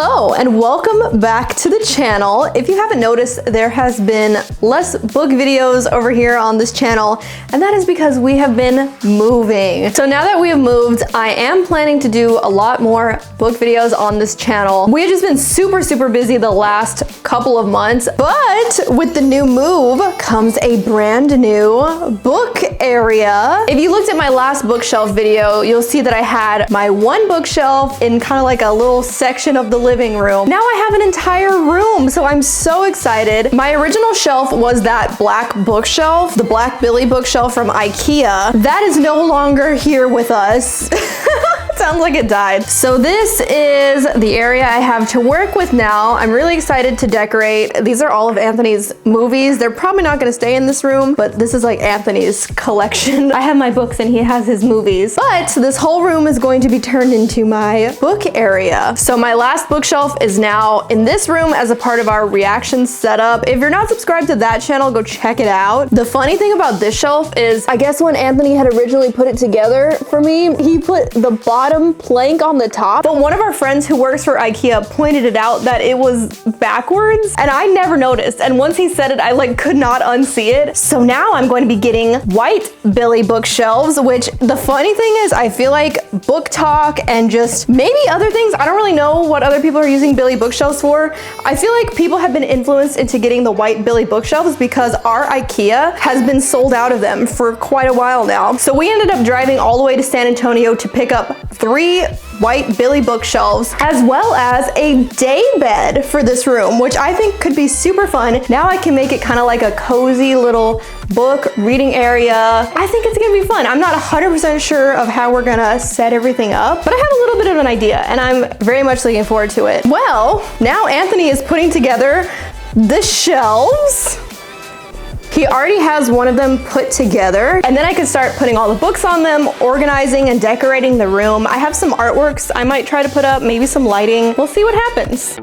Hello and welcome back to the channel. If you haven't noticed, there has been less book videos over here on this channel, and that is because we have been moving. So now that we have moved, I am planning to do a lot more book videos on this channel. We have just been super busy the last couple of months, but with the new move comes a brand new book area. If you looked at my last bookshelf video, you'll see that I had my one bookshelf in kind of like a little section of the living room. Now I have an entire room, so I'm so excited. My original shelf was that black bookshelf, the Black Billy bookshelf from IKEA. That is no longer here with us. Sounds like it died. So this is the area I have to work with now. I'm really excited to decorate. These are all of Anthony's movies. They're probably not gonna stay in this room, but this is like Anthony's collection. I have my books and he has his movies. But this whole room is going to be turned into my book area. So my last bookshelf is now in this room as a part of our reaction setup. If you're not subscribed to that channel, go check it out. The funny thing about this shelf is, I guess when Anthony had originally put it together for me, he put the bottom plank on the top, but one of our friends who works for IKEA pointed it out that it was backwards, and I never noticed. And once he said it, I like could not unsee it. So now I'm going to be getting white Billy bookshelves, which the funny thing is, I feel like Book Talk and just maybe other things, I don't really know what other people are using Billy bookshelves for. I feel like people have been influenced into getting the white Billy bookshelves because our IKEA has been sold out of them for quite a while now. So we ended up driving all the way to San Antonio to pick up 3 white Billy bookshelves, as well as a day bed for this room, which I think could be super fun. Now I can make it kind of like a cozy little book reading area. I think it's gonna be fun. I'm not 100% sure of how we're gonna set everything up, but I have a little bit of an idea and I'm very much looking forward to it. Well, now Anthony is putting together the shelves. He already has one of them put together, and then I can start putting all the books on them, organizing and decorating the room. I have some artworks I might try to put up, maybe some lighting. We'll see what happens.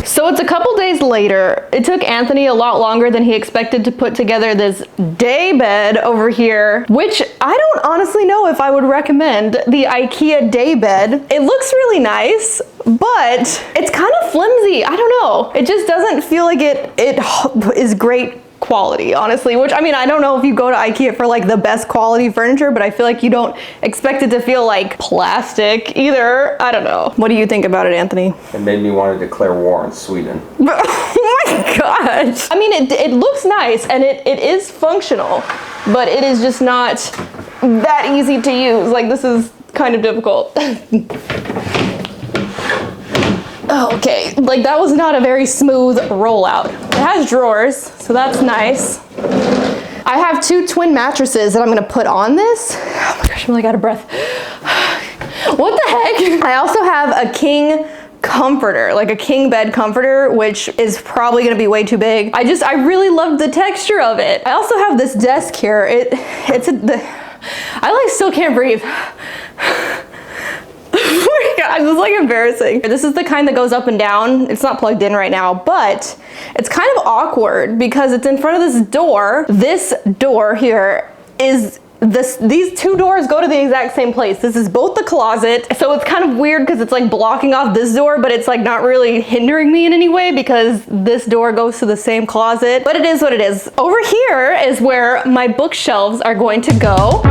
So it's a couple days later. It took Anthony a lot longer than he expected to put together this day bed over here, which I don't honestly know if I would recommend the IKEA day bed. It looks really nice, but it's kind of flimsy. I don't know. It just doesn't feel like it is great quality, honestly, which I mean, I don't know if you go to IKEA for like the best quality furniture, but I feel like you don't expect it to feel like plastic either. I don't know. What do you think about it, Anthony? It made me want to declare war on Sweden. Oh my gosh. I mean, it looks nice and it is functional, but it is just not that easy to use. Like, this is kind of difficult. Okay, like that was not a very smooth rollout. It has drawers, so that's nice. I have 2 twin mattresses that I'm gonna put on this. Oh my gosh, I'm like out of breath. What the heck? I also have a king comforter, like a king bed comforter, which is probably gonna be way too big. I really love the texture of it. I also have this desk here. I like still can't breathe. Oh my God, this is like embarrassing. This is the kind that goes up and down. It's not plugged in right now, but it's kind of awkward because it's in front of this door. This door here is these 2 doors go to the exact same place. This is both the closet. So it's kind of weird because it's like blocking off this door, but it's like not really hindering me in any way because this door goes to the same closet. But it is what it is. Over here is where my bookshelves are going to go.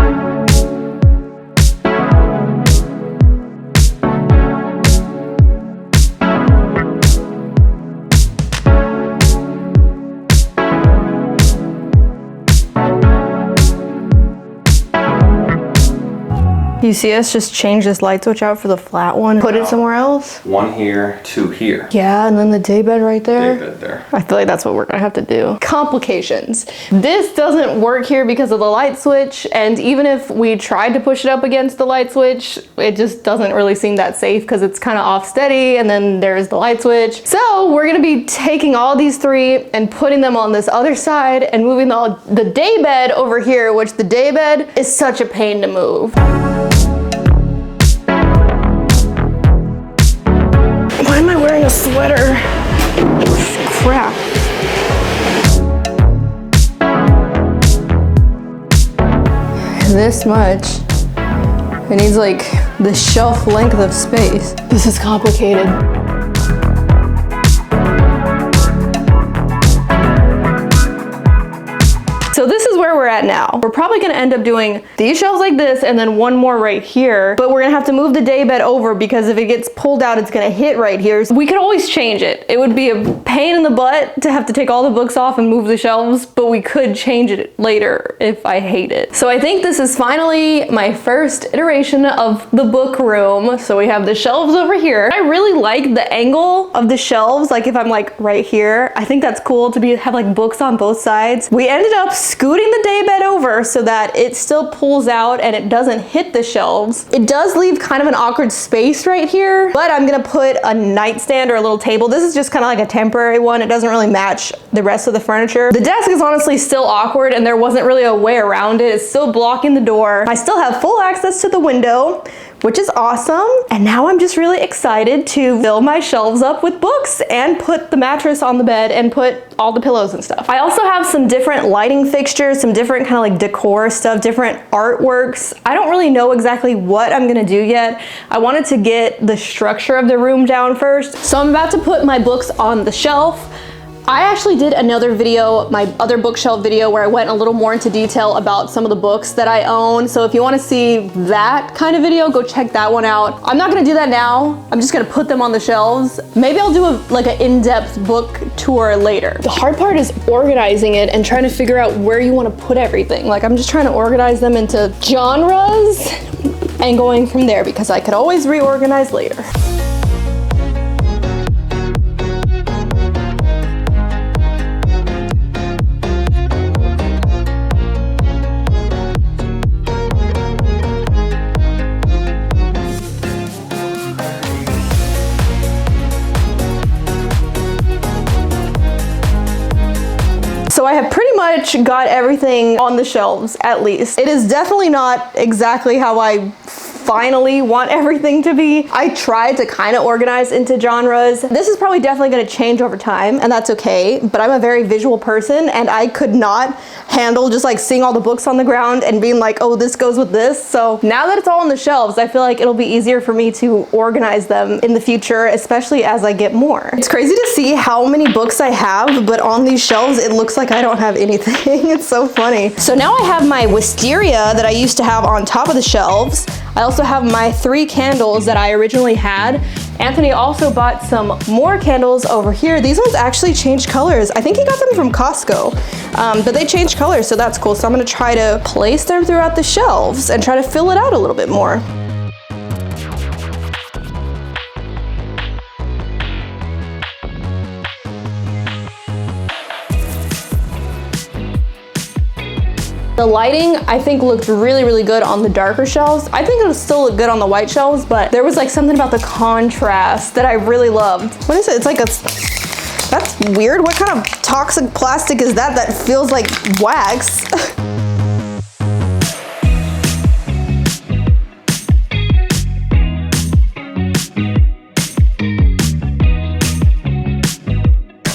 You see us just change this light switch out for the flat one, put it somewhere else? 1 here, 2 here. Yeah, and then the daybed right there. Daybed there. I feel like that's what we're gonna have to do. Complications. This doesn't work here because of the light switch, and even if we tried to push it up against the light switch, it just doesn't really seem that safe because it's kind of off steady, and then there's the light switch. So we're gonna be taking all these 3 and putting them on this other side and moving the daybed over here, which the daybed is such a pain to move. sweater. Crap. This much. It needs like the shelf length of space. This is complicated. So this is where we're at now. We're probably gonna end up doing these shelves like this and then one more right here, but we're gonna have to move the daybed over because if it gets pulled out, it's gonna hit right here. So we could always change it. It would be a pain in the butt to have to take all the books off and move the shelves, but we could change it later if I hate it. So I think this is finally my first iteration of the book room. So we have the shelves over here. I really like the angle of the shelves. Like if I'm like right here, I think that's cool to have like books on both sides. We ended up scooting the daybed over so that it still pulls out and it doesn't hit the shelves. It does leave kind of an awkward space right here, but I'm gonna put a nightstand or a little table. This is just kind of like a temporary one. It doesn't really match the rest of the furniture. The desk is honestly still awkward and there wasn't really a way around it. It's still blocking the door. I still have full access to the window, which is awesome. And now I'm just really excited to fill my shelves up with books and put the mattress on the bed and put all the pillows and stuff. I also have some different lighting fixtures, some different kind of like decor stuff, different artworks. I don't really know exactly what I'm gonna do yet. I wanted to get the structure of the room down first. So I'm about to put my books on the shelf. I actually did another video, my other bookshelf video, where I went a little more into detail about some of the books that I own. So if you want to see that kind of video, go check that one out. I'm not going to do that now. I'm just going to put them on the shelves. Maybe I'll do like an in-depth book tour later. The hard part is organizing it and trying to figure out where you want to put everything. Like I'm just trying to organize them into genres and going from there because I could always reorganize later. So I have pretty much got everything on the shelves, at least. It is definitely not exactly how I finally want everything to be. I tried to kind of organize into genres. This is probably definitely going to change over time, and that's okay, but I'm a very visual person and I could not handle just like seeing all the books on the ground and being like, oh, this goes with this. So now that it's all on the shelves, I feel like it'll be easier for me to organize them in the future, especially as I get more. It's crazy to see how many books I have, but on these shelves, it looks like I don't have anything. It's so funny. So now I have my wisteria that I used to have on top of the shelves. I also have my 3 candles that I originally had. Anthony also bought some more candles over here. These ones actually changed colors. I think he got them from Costco, but they changed colors, so that's cool. So I'm gonna try to place them throughout the shelves and try to fill it out a little bit more. The lighting, I think, looked really, really good on the darker shelves. I think it'll still look good on the white shelves, but there was like something about the contrast that I really loved. What is it? It's like that's weird. What kind of toxic plastic is that that feels like wax?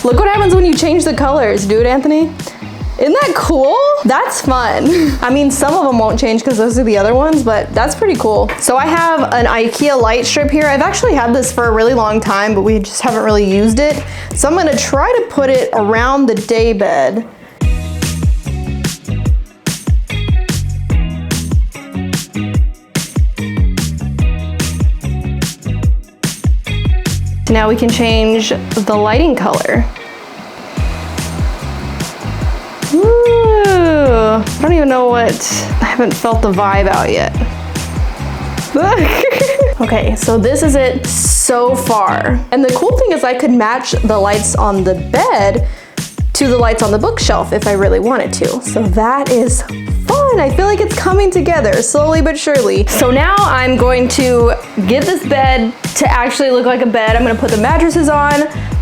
Look what happens when you change the colors, dude, Anthony. Isn't that cool? That's fun. I mean, some of them won't change because those are the other ones, but that's pretty cool. So I have an IKEA light strip here. I've actually had this for a really long time, but we just haven't really used it. So I'm gonna try to put it around the daybed. Now we can change the lighting color. Ooh, I don't even know what, I haven't felt the vibe out yet. Okay, so this is it so far. And the cool thing is I could match the lights on the bed to the lights on the bookshelf if I really wanted to. So that is fun. I feel like it's coming together slowly but surely. So now I'm going to get this bed to actually look like a bed. I'm gonna put the mattresses on,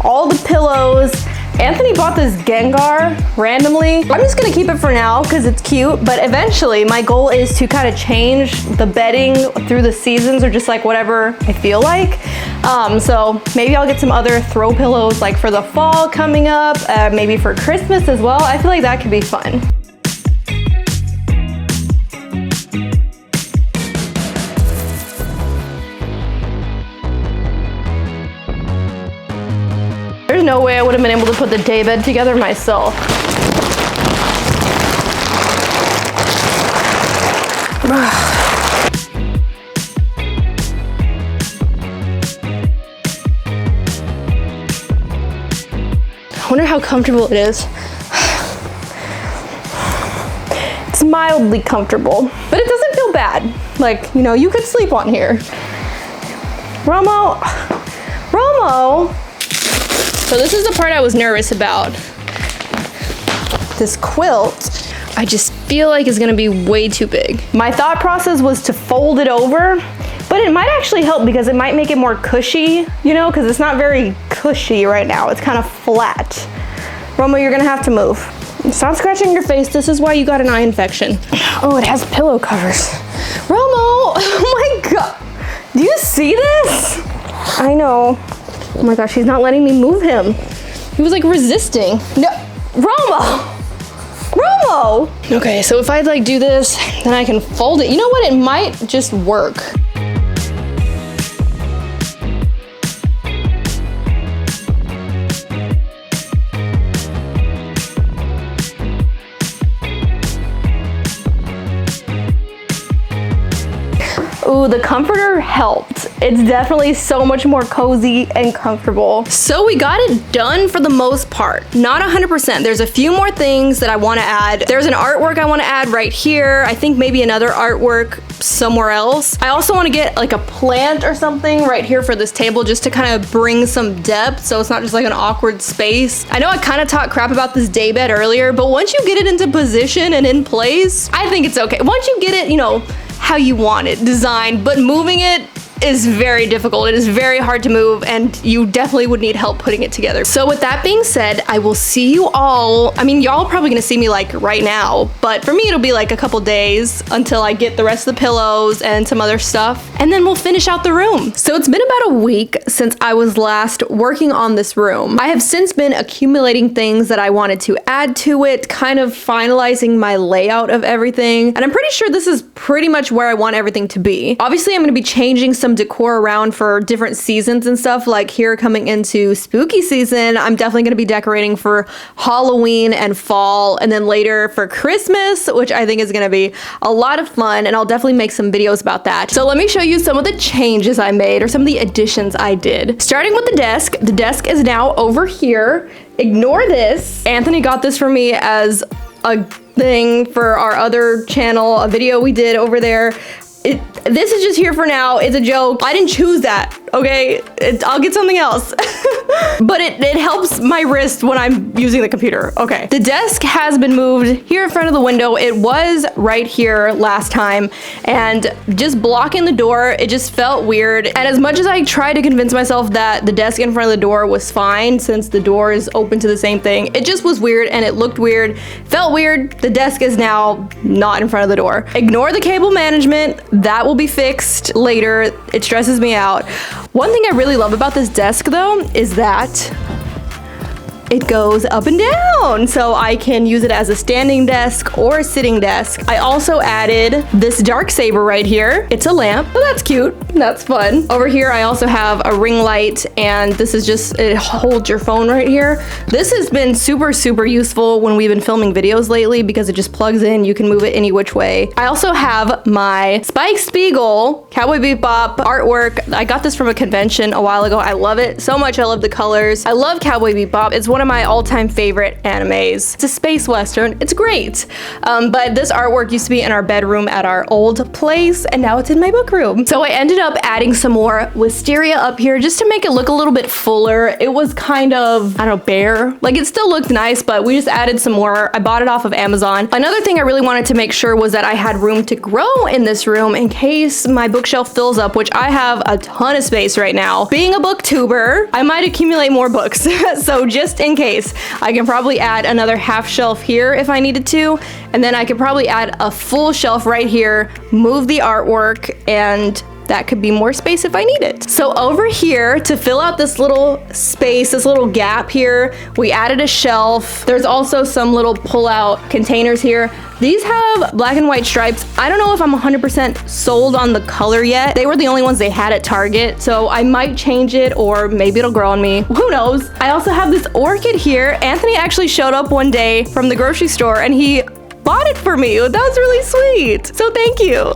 all the pillows. Anthony bought this Gengar randomly. I'm just gonna keep it for now because it's cute, but eventually my goal is to kind of change the bedding through the seasons or just like whatever I feel like. So maybe I'll get some other throw pillows like for the fall coming up, maybe for Christmas as well. I feel like that could be fun. There's no way I would have been able to put the daybed together myself. I wonder how comfortable it is. It's mildly comfortable, but it doesn't feel bad. Like, you know, you could sleep on here. Romo. So this is the part I was nervous about. This quilt, I just feel like it's gonna be way too big. My thought process was to fold it over, but it might actually help because it might make it more cushy, you know, because it's not very cushy right now. It's kind of flat. Romo, you're gonna have to move. Stop scratching your face. This is why you got an eye infection. Oh, it has pillow covers. Romo, oh my God. Do you see this? I know. Oh my gosh, he's not letting me move him. He was like resisting. No, Romo! Okay, so if I like do this, then I can fold it. You know what, it might just work. Ooh, the comforter helped. It's definitely so much more cozy and comfortable. So we got it done for the most part. Not 100%. There's a few more things that I want to add. There's an artwork I want to add right here. I think maybe another artwork somewhere else. I also want to get like a plant or something right here for this table just to kind of bring some depth so it's not just like an awkward space. I know I kind of talked crap about this daybed earlier, but once you get it into position and in place, I think it's okay. Once you get it, you know, how you want it designed, but moving it is very difficult. It is very hard to move, and you definitely would need help putting it together. So with that being said, I will see you all. I mean, y'all probably gonna see me like right now, but for me, it'll be like a couple days until I get the rest of the pillows and some other stuff, and then we'll finish out the room. So it's been about a week since I was last working on this room. I have since been accumulating things that I wanted to add to it, kind of finalizing my layout of everything, and I'm pretty sure this is pretty much where I want everything to be. Obviously, I'm gonna be changing some decor around for different seasons and stuff. Like here coming into spooky season, I'm definitely going to be decorating for Halloween and fall, and then later for Christmas, which I think is going to be a lot of fun, and I'll definitely make some videos about that. So let me show you some of the changes I made or some of the additions I did. Starting with the desk. The desk is now over here. Ignore this. Anthony got this for me as a thing for our other channel, a video we did over there. This is just here for now. It's a joke. I didn't choose that, okay? I'll get something else. But it helps my wrist when I'm using the computer, okay. The desk has been moved here in front of the window. It was right here last time, and just blocking the door, it just felt weird. And as much as I tried to convince myself that the desk in front of the door was fine, since the door is open to the same thing, it just was weird, and it looked weird, felt weird. The desk is now not in front of the door. Ignore the cable management. That will be fixed later. It stresses me out. One thing I really love about this desk though is that it goes up and down, so I can use it as a standing desk or a sitting desk. I also added this dark saber right here. It's a lamp, but that's cute. That's fun. Over here, I also have a ring light, and this is just, it holds your phone right here. This has been super, super useful when we've been filming videos lately because it just plugs in. You can move it any which way. I also have my Spike Spiegel Cowboy Bebop artwork. I got this from a convention a while ago. I love it so much. I love the colors. I love Cowboy Bebop. It's one of my all-time favorite animes. It's a space western. It's great. But this artwork used to be in our bedroom at our old place, and now it's in my book room. So I ended up adding some more wisteria up here just to make it look a little bit fuller. It was kind of, I don't know, bare. Like, it still looked nice, but we just added some more. I bought it off of Amazon. Another thing I really wanted to make sure was that I had room to grow in this room in case my bookshelf fills up, which I have a ton of space right now. Being a booktuber, I might accumulate more books. So just in case, I can probably add another half shelf here if I needed to, and then I could probably add a full shelf right here, move the artwork, and that could be more space if I need it. So over here, to fill out this little space, this little gap here, we added a shelf. There's also some little pull-out containers here. These have black and white stripes. I don't know if I'm 100% sold on the color yet. They were the only ones they had at Target, so I might change it or maybe it'll grow on me. Who knows? I also have this orchid here. Anthony actually showed up one day from the grocery store and he bought it for me. That was really sweet. So thank you.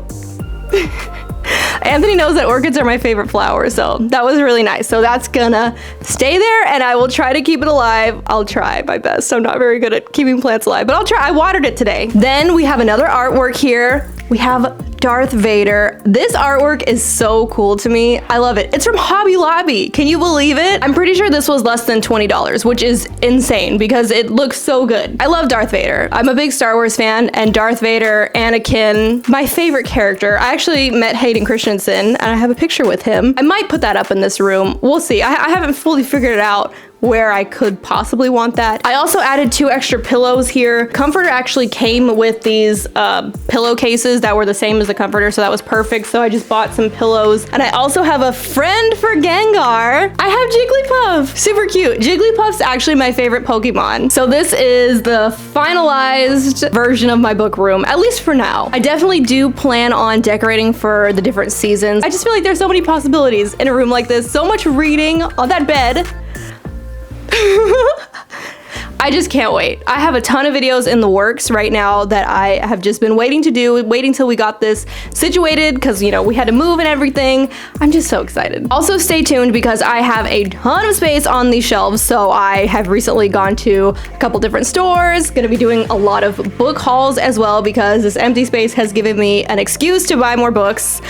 Anthony knows that orchids are my favorite flower, so that was really nice. So that's gonna stay there and I will try to keep it alive. I'll try my best. I'm not very good at keeping plants alive, but I'll try. I watered it today. Then we have another artwork here. We have Darth Vader. This artwork is so cool to me. I love it. It's from Hobby Lobby. Can you believe it? I'm pretty sure this was less than $20, which is insane because it looks so good. I love Darth Vader. I'm a big Star Wars fan, and Darth Vader, Anakin, my favorite character. I actually met Hayden Christensen and I have a picture with him. I might put that up in this room. We'll see. I haven't fully figured it out where I could possibly want that. I also added 2 extra pillows here. Comforter actually came with these pillowcases that were the same as the comforter, so that was perfect. So I just bought some pillows. And I also have a friend for Gengar. I have Jigglypuff, super cute. Jigglypuff's actually my favorite Pokemon. So this is the finalized version of my book room, at least for now. I definitely do plan on decorating for the different seasons. I just feel like there's so many possibilities in a room like this. So much reading on that bed. I just can't wait. I have a ton of videos in the works right now that I have just been waiting till we got this situated because, you know, we had to move and everything. I'm just so excited. Also stay tuned because I have a ton of space on these shelves. So I have recently gone to a couple different stores, gonna be doing a lot of book hauls as well because this empty space has given me an excuse to buy more books.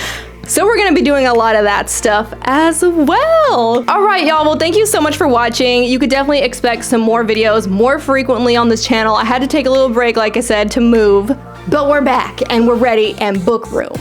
So we're gonna be doing a lot of that stuff as well. All right, y'all, well, thank you so much for watching. You could definitely expect some more videos more frequently on this channel. I had to take a little break, like I said, to move, but we're back and we're ready and book room.